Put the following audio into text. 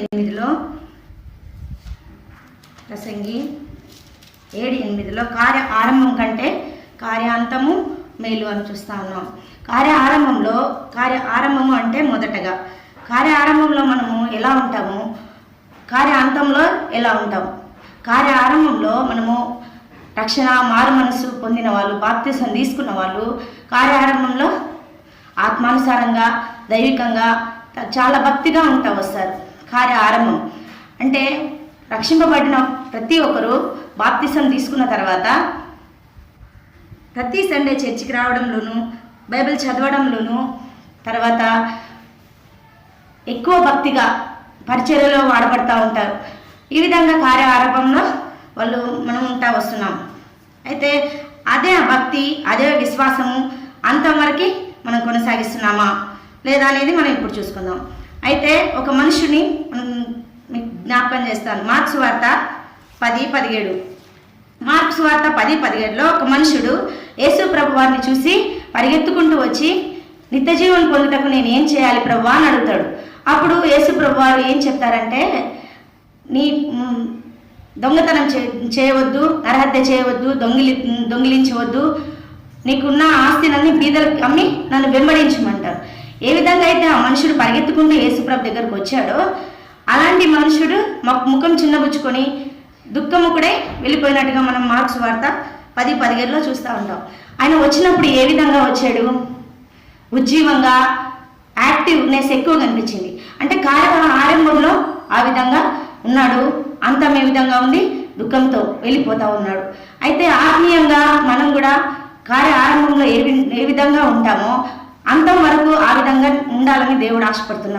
7:8 ప్రసంగి 7:8 కార్య ఆరంభం కంటే కార్యాంతము మేలు అని చూస్తా ఉన్నాం. కార్య ఆరంభము అంటే మొదటగా కార్య ఆరంభంలో మనము ఎలా ఉంటాము, కార్య అంతంలో ఎలా ఉంటాము. కార్య ఆరంభంలో మనము రక్షణ మారు మనసు పొందిన వాళ్ళు, బాప్తిసం తీసుకున్న వాళ్ళు కార్య ఆరంభంలో ఆత్మానుసారంగా దైవికంగా చాలా భక్తిగా వస్తారు. కార్య ఆరంభం అంటే రక్షింపబడిన ప్రతి ఒక్కరు బాప్తిసం తీసుకున్న తర్వాత ప్రతి సండే చర్చికి రావడంలోనూ బైబిల్ చదవడంలోనూ తర్వాత ఎక్కువ భక్తిగా పరిచర్యలో వాడబడుతూ ఉంటారు. ఈ విధంగా కార్య ఆరంభంలో మనం వస్తున్నాం. అయితే అదే భక్తి అదే విశ్వాసము అంతవరకు మనం కొనసాగిస్తున్నామా లేదా అనేది మనం ఇప్పుడు చూసుకుందాం. అయితే ఒక మనుషుని మీకు జ్ఞాపకం చేస్తాను. మార్క్స్ వార్త 10:17 మార్క్స్ వార్త 10:17లో ఒక మనుషుడు యేసు ప్రభు వారిని చూసి పరిగెత్తుకుంటూ వచ్చి నిత్య జీవనం పొందుటకు నేను ఏం చేయాలి ప్రభు అని అడుగుతాడు. అప్పుడు యేసు ప్రభు వారు ఏం చెప్తారంటే, నీ దొంగతనం చేయవద్దు, నరహత్య చేయవద్దు, దొంగిలించవద్దు, నీకున్న ఆస్తినన్నీ బీదలకు అమ్మి నన్ను వెంబడించమంటారు. ఏ విధంగా అయితే ఆ మనుషుడు పరిగెత్తుకుంటూ యేసుప్రభు దగ్గరకు వచ్చాడో అలాంటి మనుషుడు ముఖం చిన్నబుచ్చుకొని దుఃఖముకుడే వెళ్ళిపోయినట్టుగా మనం మార్క్స్ వార్త 10:17లో చూస్తూ ఉంటాం. ఆయన వచ్చినప్పుడు ఏ విధంగా వచ్చాడు? ఉజ్జీవంగా, యాక్టివ్నెస్ ఎక్కువ కనిపించింది. అంటే కార్య ఆరంభంలో ఆ విధంగా ఉన్నాడు, అంతం ఏ విధంగా ఉంది? దుఃఖంతో వెళ్ళిపోతూ ఉన్నాడు. అయితే ఆత్మీయంగా మనం కూడా కార్య ఆరంభంలో ఏ విధంగా ఉంటామో అంతం వరకు ఆ విధంగా ఉండాలని దేవుడు ఆశపడుతున్నాడు.